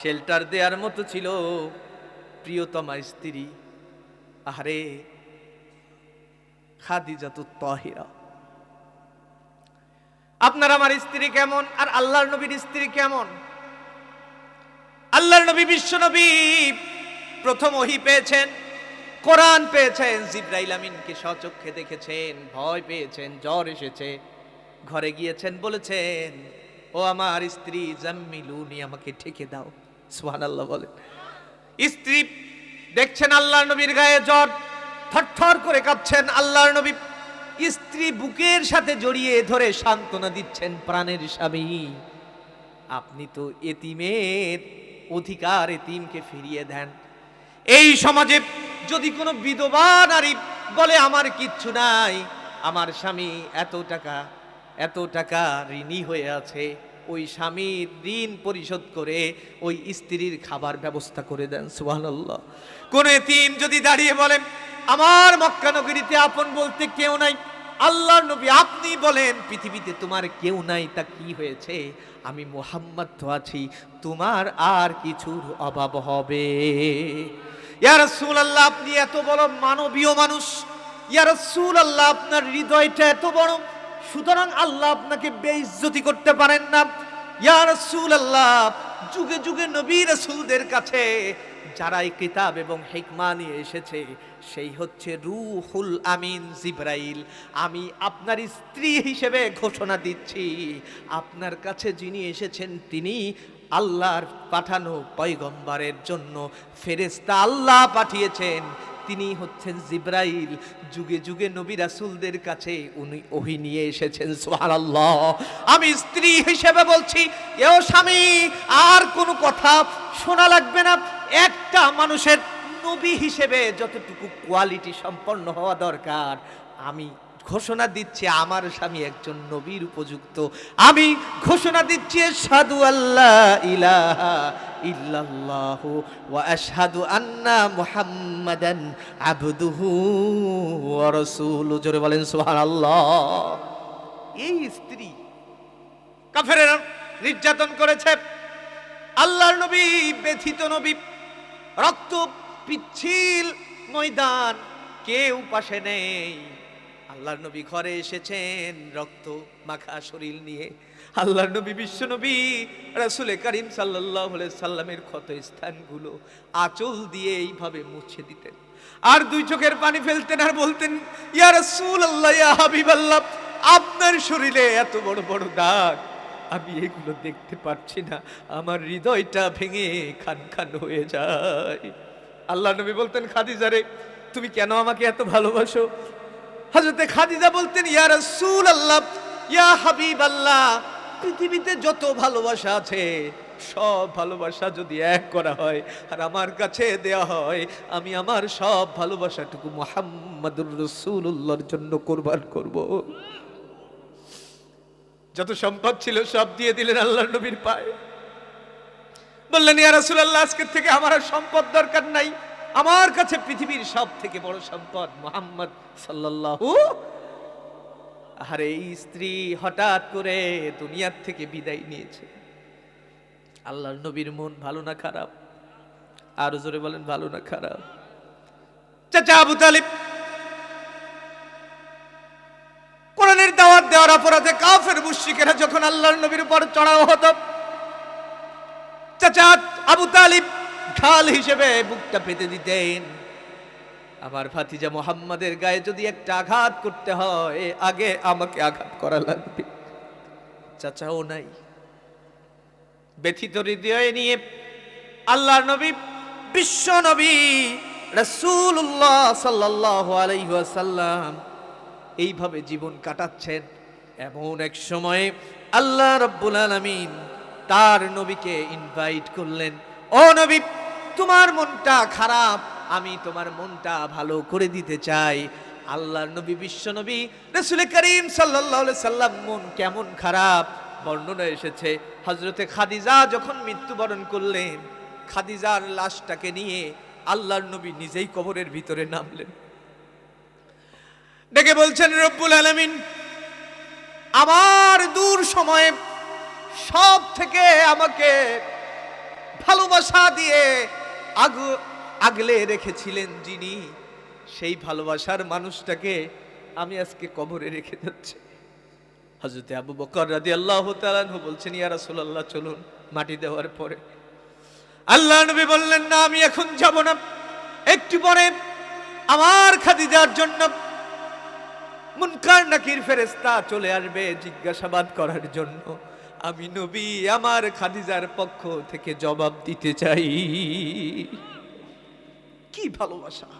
Shelter দেওয়ার মতো ছিল প্রিয়তমা স্ত্রী। আরে খাদিজাতুত তাহিরা। আপনার আমার স্ত্রী কেমন আর আল্লাহর নবীর স্ত্রী কেমন? আল্লাহর নবী বিশ্ব নবী প্রথম ওহী পেয়েছেন, কোরআন পেয়েছেন, জিবরাইল আমিনকে স্বচক্ষে দেখেছেন, ভয় পেয়েছেন, জ্বর এসেছে, ঘরে গিয়েছেন, বলেছেন ও আমার স্ত্রী জাম্মিলুনি, আমাকে ঢেকে দাও। সুবহানাল্লাহ বলেন। স্ত্রী দেখছেন আল্লাহর নবীর গায়ে জ্বর, থরথর করে কাঁপছেন। আল্লাহর নবী স্ত্রী বুকের সাথে জড়িয়ে ধরে সান্ত্বনা দিচ্ছেন, প্রাণের স্বামী আপনি তো এতিমের অধিকার, এতিমকে ফিরিয়ে দেন। এই সমাজে যদি কোনো বিধবা নারী বলে আমার কিচ্ছু নাই, আমার স্বামী এত টাকা ঋণী হয়ে আছে, ওই স্বামীর ঋণ পরিশোধ করে ওই স্ত্রীর খাবার ব্যবস্থা করে দেন। সুবহানাল্লাহ। কোন এতিম যদি দাঁড়িয়ে বলেন আমার মক্কা নগরীতে আপন বলতে কেউ নাই, আল্লাহর নবী আপনি বলেন পৃথিবীতে তোমার কেউ নাই, তা কি হয়েছে? আমি মুহাম্মদ তো আছি, তোমার আর কিছুর অভাব হবে। ইয়া রাসূলুল্লাহ, আপনি এত বড় মানবীয় মানুষ, ইয়া রাসূলুল্লাহ আপনার হৃদয়টা এত বড়, সুতরাং আল্লাহ আপনাকে বেইজ্জতি করতে পারেন না। ইয়া রাসূলুল্লাহ, যুগে যুগে নবী রাসূলদের কাছে যারা এই কিতাব এবং হিকমা নিয়ে এসেছে, সেই হচ্ছে রূহুল আমিন জিবরাইল। আমি আপনার স্ত্রী হিসেবে ঘোষণা দিচ্ছি, আপনার কাছে যিনি এসেছেন তিনি আল্লাহর পাঠানো পয়গম্বরের জন্য ফেরেশতা আল্লাহ পাঠিয়েছেন, তিনি হচ্ছেন জিবরাইল। যুগে যুগে নবী রাসূলদের কাছে উনি ওহী নিয়ে এসেছেন। সুবহানাল্লাহ। আমি স্ত্রী হিসেবে বলছি, এও স্বামী আর কোনো কথা শোনা লাগবে না। একটা মানুষের নবী হিসেবে যতটুকু কোয়ালিটি সম্পন্ন হওয়া দরকার, আমি ঘোষণা দিচ্ছি আমার স্বামী একজন নবীর উপযুক্ত। আমি ঘোষণা দিচ্ছি আশহাদু আল্লা ইলাহা ইল্লাল্লাহু ওয়া আশহাদু আন্না মুহাম্মাদান আবদুহু ওয়া রাসূলুহু। জোরে বলেন সুবহানাল্লাহ। এই স্ত্রী কাফেররা নির্যাতন করেছে, আল্লাহর নবী ব্যথিত নবী, রক্ত পিচ্ছিল ময়দান, কেউ পাশে নেই। আল্লাহর নবী ঘরে এসেছেন রক্ত মাখা শরীর নিয়ে। আল্লাহর নবী বিশ্ব নবী রাসূল করিম সাল্লাল্লাহু আলাইহি সাল্লামের ক্ষত স্থানগুলো আঁচল দিয়ে এইভাবে মুছে দিতেন, আর দুই চোখের পানি ফেলতেন আর বলতেন ইয়া রাসূলুল্লাহ, ইয়া হাবিবাল্লাহ, আপনার শরীরে এত বড় বড় দাগ, আমি এগুলো দেখতে পাচ্ছি না, আমার হৃদয়টা ভেঙে খান খান হয়ে যায়। আল্লাহর নবী বলতেন খাদিজা রে, তুমি কেন আমাকে এত ভালোবাসো? হযরতে খাদিজা বলতেন ইয়া রাসূলুল্লাহ, ইয়া হাবিবাল্লাহ, পৃথিবীতে যত ভালোবাসা আছে সব ভালোবাসা যদি এক করা হয় আর আমার কাছে দেয়া হয়, আমি আমার সব ভালোবাসাটুকু মুহাম্মাদুর রাসূলুল্লাহর জন্য কুরবান করব। যত সম্পদ ছিল সব দিয়ে দিলেন আল্লাহর নবীর পায়ে। বললেন ইয়া রাসূলুল্লাহ, আজকে থেকে আমার আর সম্পদ দরকার নাই, আমার কাছে পৃথিবীর সব থেকে বড় সম্পদ মুহাম্মদ সাল্লাল্লাহু। আর এই স্ত্রী হঠাৎ করে দুনিয়ার থেকে বিদায় নিয়েছে। আল্লাহর নবীর মন ভালো না খারাপ? আর জোরে বলেন ভালো না খারাপ? চাচা আবু তালিব কোরআনের দাওয়াত দেওয়ার অপরাধে কাফের মুশরিকেরা যখন আল্লাহর নবীর উপর চড়াও হতো, চাচা আবু তালিব ঢাল হিসেবে বুকটা পেতে দিতেন। আমার ভাতিজা মুহাম্মাদের গায়ে যদি একটা আঘাত করতে হয়, আগে আমাকে আঘাত করা লাগবে। চাচাও নাই। ব্যথিত হৃদয় নিয়ে আল্লাহর নবী বিশ্ব নবী রাসূলুল্লাহ সাল্লাল্লাহু আলাইহি ওয়াসাল্লাম এইভাবে জীবন কাটাচ্ছেন। এমন এক সময়ে আল্লাহ রাব্বুল আলামিন তার নবীকে ইনভাইট করলেন, ও নবী, তোমার মনটা খারাপ, আমি তোমার মনটা ভালো করে দিতে চাই। আল্লাহর নবী বিশ্ব নবী রাসূল করিম সাল্লাল্লাহু আলাইহি সাল্লাম মন কেমন খারাপ বর্ণনা এসেছে। হযরতে খাদিজা যখন মৃত্যুবরণ করলেন, খাদিজার লাশটাকে নিয়ে আল্লাহর নবী নিজেই কবরের ভিতরে নামলেন। ডেকে বলছেন রব্বুল আলামিন, আমার দূর সময়ে সব থেকে আমাকে ভালোবাসা দিয়ে আগলে রেখেছিলেন যিনি, সেই ভালোবাসার মানুষটাকে আমি আজকে কবরে রেখে যাচ্ছি। হযরতে আবু বকর রাদিয়াল্লাহু তাআলা আনহু বলছেন, ইয়া রাসূলুল্লাহ চলুন। মাটি দেওয়ার পরে আল্লাহ নবী বললেন, না আমি এখন যাব না, একটু পরে আমার খাদিজার জন্য মুনকার নাকির ফেরেশতা চলে আসবে জিজ্ঞাসাবাদ করার জন্য। আমি নবী আমার খাদিজার পক্ষ থেকে জবাব দিতে চাই। কি ভালোবাসা!